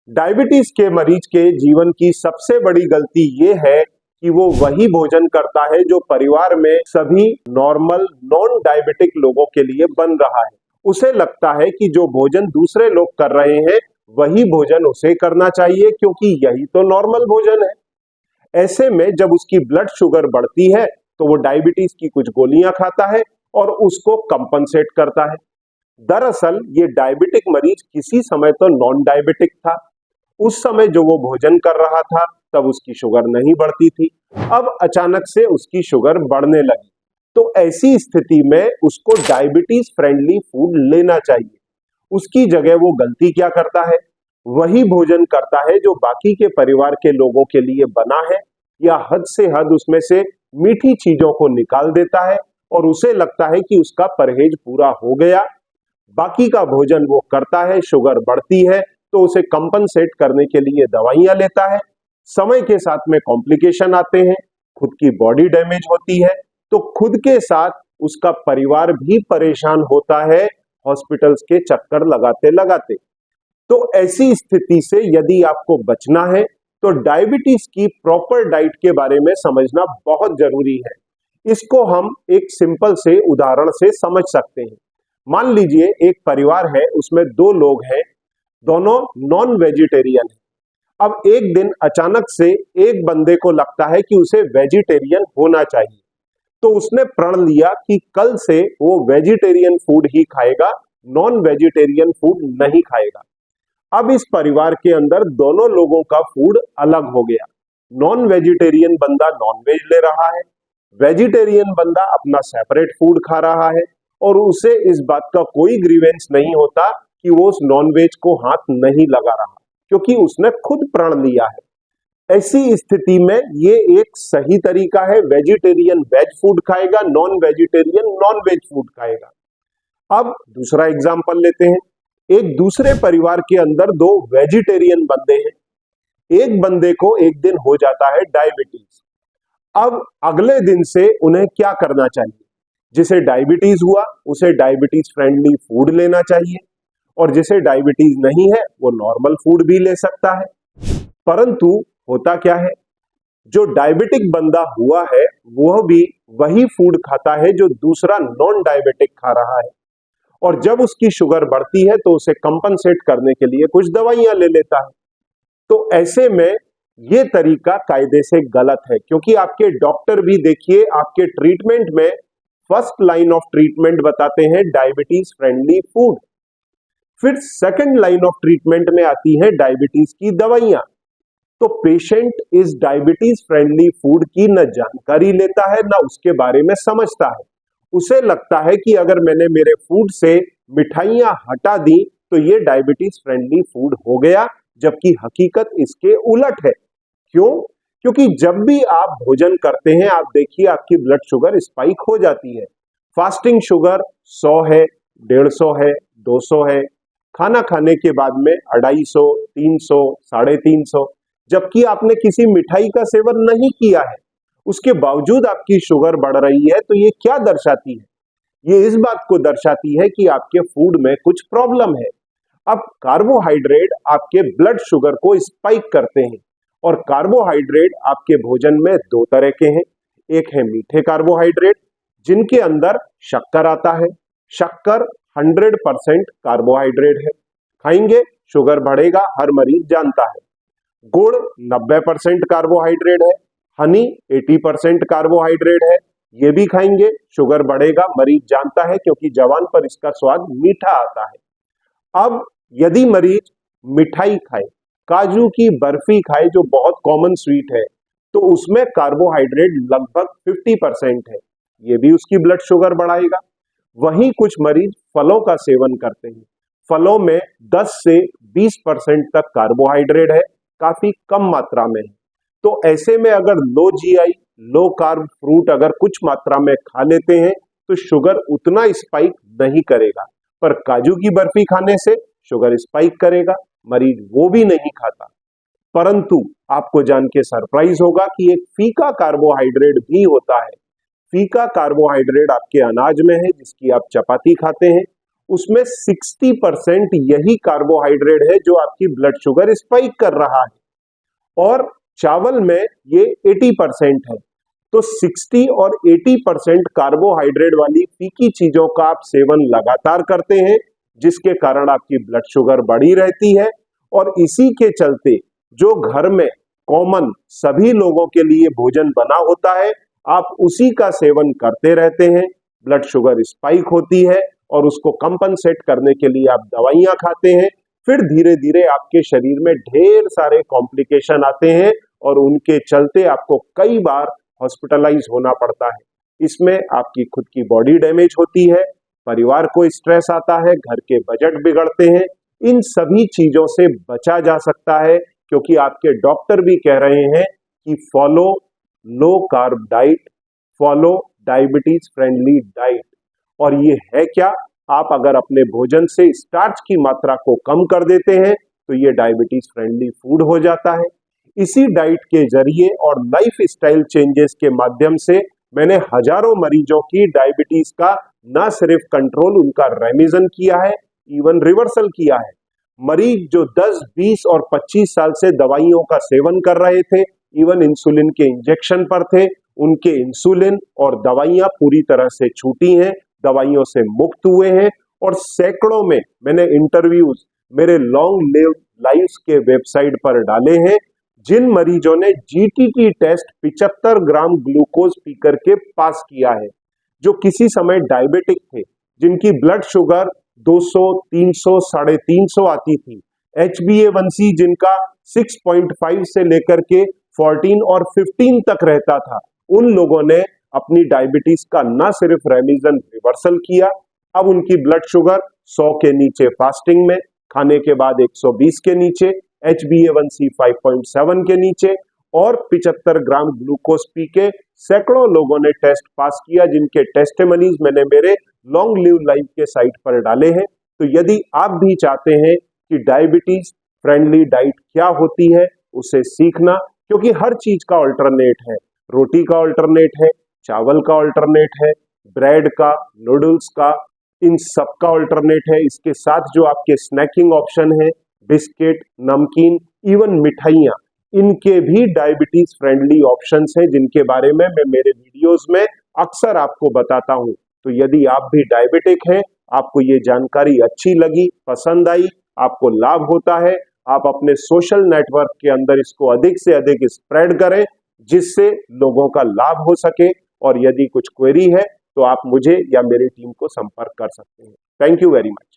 Diabetes के मरीज के जीवन की सबसे बड़ी गलती ये है कि वो वही भोजन करता है जो परिवार में सभी नॉर्मल नॉन डायबिटिक लोगों के लिए बन रहा है। उसे लगता है कि जो भोजन दूसरे लोग कर रहे हैं वही भोजन उसे करना चाहिए क्योंकि यही तो नॉर्मल भोजन है। ऐसे में जब उसकी ब्लड शुगर बढ़ती है तो वो डायबिटीज की कुछ गोलियां खाता है और उसको कंपनसेट करता है। दरअसल ये डायबिटिक मरीज किसी समय तो नॉन डायबिटिक था। उस समय जो वो भोजन कर रहा था तब उसकी शुगर नहीं बढ़ती थी। अब अचानक से उसकी शुगर बढ़ने लगी, तो ऐसी स्थिति में उसको डायबिटीज फ्रेंडली फूड लेना चाहिए। उसकी जगह वो गलती क्या करता है, वही भोजन करता है जो बाकी के परिवार के लोगों के लिए बना है, या हद से हद उसमें से मीठी चीजों को निकाल देता है और उसे लगता है कि उसका परहेज पूरा हो गया। बाकी का भोजन वो करता है, शुगर बढ़ती है तो उसे कंपनसेट करने के लिए दवाइयां लेता है। समय के साथ में कॉम्प्लिकेशन आते हैं, खुद की बॉडी डैमेज होती है, तो खुद के साथ उसका परिवार भी परेशान होता है हॉस्पिटल्स के चक्कर लगाते लगाते। तो ऐसी स्थिति से यदि आपको बचना है तो डायबिटीज की प्रॉपर डाइट के बारे में समझना बहुत जरूरी है। इसको हम एक सिंपल से उदाहरण से समझ सकते हैं। मान लीजिए एक परिवार है, उसमें दो लोग हैं, दोनों नॉन वेजिटेरियन है। अब एक दिन अचानक से एक बंदे को लगता है कि उसे वेजिटेरियन होना चाहिए, तो उसने प्रण लिया कि कल से वो वेजिटेरियन फूड ही खाएगा, नॉन वेजिटेरियन फूड नहीं खाएगा। अब इस परिवार के अंदर दोनों लोगों का फूड अलग हो गया। नॉन वेजिटेरियन बंदा नॉन वेज ले रहा है, वेजिटेरियन बंदा अपना सेपरेट फूड खा रहा है, और उसे इस बात का कोई ग्रीवेंस नहीं होता कि वो उस नॉन वेज को हाथ नहीं लगा रहा, क्योंकि उसने खुद प्रण लिया है। ऐसी स्थिति में ये एक सही तरीका है, वेजिटेरियन वेज फूड खाएगा, non vegetarian non veg food खाएगा। अब दूसरा एग्जांपल लेते हैं। एक दूसरे परिवार के अंदर दो वेजिटेरियन बंदे हैं। एक बंदे को एक दिन हो जाता है डायबिटीज। अब अगले दिन से उन्हें क्या करना चाहिए? जिसे डायबिटीज हुआ उसे डायबिटीज फ्रेंडली फूड लेना चाहिए, और जिसे डायबिटीज नहीं है वो नॉर्मल फूड भी ले सकता है। परंतु होता क्या है, जो डायबिटिक बंदा हुआ है वह भी वही फूड खाता है जो दूसरा नॉन डायबिटिक खा रहा है, और जब उसकी शुगर बढ़ती है तो उसे कंपनसेट करने के लिए कुछ दवाइयां ले लेता है। तो ऐसे में ये तरीका कायदे से गलत है, क्योंकि आपके डॉक्टर भी देखिए आपके ट्रीटमेंट में फर्स्ट लाइन ऑफ ट्रीटमेंट बताते हैं डायबिटीज फ्रेंडली फूड, फिर सेकंड लाइन ऑफ ट्रीटमेंट में आती है डायबिटीज की दवाइयां। तो पेशेंट इस डायबिटीज फ्रेंडली फूड की न जानकारी लेता है न उसके बारे में समझता है। उसे लगता है कि अगर मैंने मेरे फूड से मिठाइयां हटा दी तो ये डायबिटीज फ्रेंडली फूड हो गया, जबकि हकीकत इसके उलट है। क्यों? क्योंकि जब भी आप भोजन करते हैं आप देखिए आपकी ब्लड शुगर स्पाइक हो जाती है। फास्टिंग शुगर 100 है, 150 है, 200 है, खाना खाने के बाद में 250, 300, 350, जबकि आपने किसी मिठाई का सेवन नहीं किया है, उसके बावजूद आपकी शुगर बढ़ रही है। तो ये क्या दर्शाती है? ये इस बात को दर्शाती है कि आपके फूड में कुछ प्रॉब्लम है। अब कार्बोहाइड्रेट आपके ब्लड शुगर को स्पाइक करते हैं, और कार्बोहाइड्रेट आपके भोजन में दो तरह के हैं। एक है मीठे कार्बोहाइड्रेट जिनके अंदर शक्कर आता है। शक्कर 100% कार्बोहाइड्रेट है, खाएंगे शुगर बढ़ेगा, हर मरीज जानता है। गुड़ 90% कार्बोहाइड्रेट है, हनी 80% कार्बोहाइड्रेट है, ये भी खाएंगे शुगर बढ़ेगा, मरीज जानता है क्योंकि जबान पर इसका स्वाद मीठा आता है। अब यदि मरीज मिठाई खाए, काजू की बर्फी खाए जो बहुत कॉमन स्वीट है, तो उसमें कार्बोहाइड्रेट लगभग 50% है, ये भी उसकी ब्लड शुगर बढ़ाएगा। वहीं कुछ मरीज फलों का सेवन करते हैं, फलों में 10 से 20% तक कार्बोहाइड्रेट है, काफी कम मात्रा में है। तो ऐसे में अगर low GI low carb fruit अगर कुछ मात्रा में खा लेते हैं तो शुगर उतना स्पाइक नहीं करेगा, पर काजू की बर्फी खाने से शुगर स्पाइक करेगा, मरीज वो भी नहीं खाता। परंतु आपको जान के सरप्राइज होगा कि एक फीका कार्बोहाइड्रेट भी होता है। फीका कार्बोहाइड्रेट आपके अनाज में है जिसकी आप चपाती खाते हैं, उसमें 60% यही कार्बोहाइड्रेट है जो आपकी ब्लड शुगर स्पाइक कर रहा है, और चावल में ये 80% है। तो 60 और 80% कार्बोहाइड्रेट वाली फीकी चीजों का आप सेवन लगातार करते हैं, जिसके कारण आपकी ब्लड शुगर बढ़ी रहती है। और इसी के चलते जो घर में कॉमन सभी लोगों के लिए भोजन बना होता है, आप उसी का सेवन करते रहते हैं, ब्लड शुगर स्पाइक होती है और उसको कंपनसेट करने के लिए आप दवाइयां खाते हैं। फिर धीरे धीरे आपके शरीर में ढेर सारे कॉम्प्लिकेशन आते हैं और उनके चलते आपको कई बार हॉस्पिटलाइज होना पड़ता है। इसमें आपकी खुद की बॉडी डैमेज होती है, परिवार को स्ट्रेस आता है, घर के बजट बिगड़ते हैं। इन सभी चीजों से बचा जा सकता है, क्योंकि आपके डॉक्टर भी कह रहे हैं कि follow low carb diet, follow diabetes friendly diet. और ये है क्या? आप अगर अपने भोजन से स्टार्च की मात्रा को कम कर देते हैं तो ये डायबिटीज फ्रेंडली फूड हो जाता है। इसी डाइट के जरिए और लाइफ स्टाइल चेंजेस के माध्यम से मैंने हजारों मरीजों की डायबिटीज का ना सिर्फ कंट्रोल, उनका रेमिशन किया है, इवन रिवर्सल किया है। मरीज जो 10, 20 और 25 साल से दवाइयों का सेवन कर रहे थे, इवन इंसुलिन के इंजेक्शन पर थे, उनके इंसुलिन और दवाइयां पूरी तरह से छूटी हैं, दवाइयों से मुक्त हुए हैं। और सैकड़ों में मैंने इंटरव्यूज मेरे लॉन्ग लिव लाइफ के वेबसाइट पर डाले हैं, जिन मरीजों ने जीटीटी टेस्ट 75 ग्राम ग्लूकोज पी करके पास किया है, जो किसी समय डायबिटिक थे, जिनकी ब्लड शुगर 200, 300, 350 आती थी, HbA1c जिनका 6.5 से लेकर के 14 और 15 तक रहता था, उन लोगों ने अपनी डायबिटीज का न सिर्फ रेमिशन, रिवर्सल किया। अब उनकी ब्लड शुगर 100 के नीचे फास्टिंग में, खाने के बाद 120 के नीचे, HbA1c 5.7 के नीचे, और 75 ग्राम ग्लूकोज पी के सैकड़ों लोगों ने टेस्ट पास किया, जिनके टेस्टिमनीज मैंने मेरे लॉन्ग लिव लाइफ के साइट पर डाले हैं। तो यदि आप भी चाहते हैं कि डायबिटीज फ्रेंडली डाइट क्या होती है, उसे सीखना, क्योंकि हर चीज का अल्टरनेट है। रोटी का अल्टरनेट है, चावल का अल्टरनेट है, ब्रेड का, नूडल्स का, इन सब का अल्टरनेट है। इसके साथ जो आपके स्नैकिंग ऑप्शन है, बिस्किट, नमकीन, इवन मिठाइयाँ, इनके भी डायबिटीज फ्रेंडली ऑप्शंस हैं, जिनके बारे में मैं मेरे वीडियोस में अक्सर आपको बताता हूं। तो यदि आप भी डायबिटिक हैं, आपको ये जानकारी अच्छी लगी, पसंद आई, आपको लाभ होता है, आप अपने सोशल नेटवर्क के अंदर इसको अधिक से अधिक स्प्रेड करें, जिससे लोगों का लाभ हो सके। और यदि कुछ क्वेरी है तो आप मुझे या मेरी टीम को संपर्क कर सकते हैं। Thank you very much.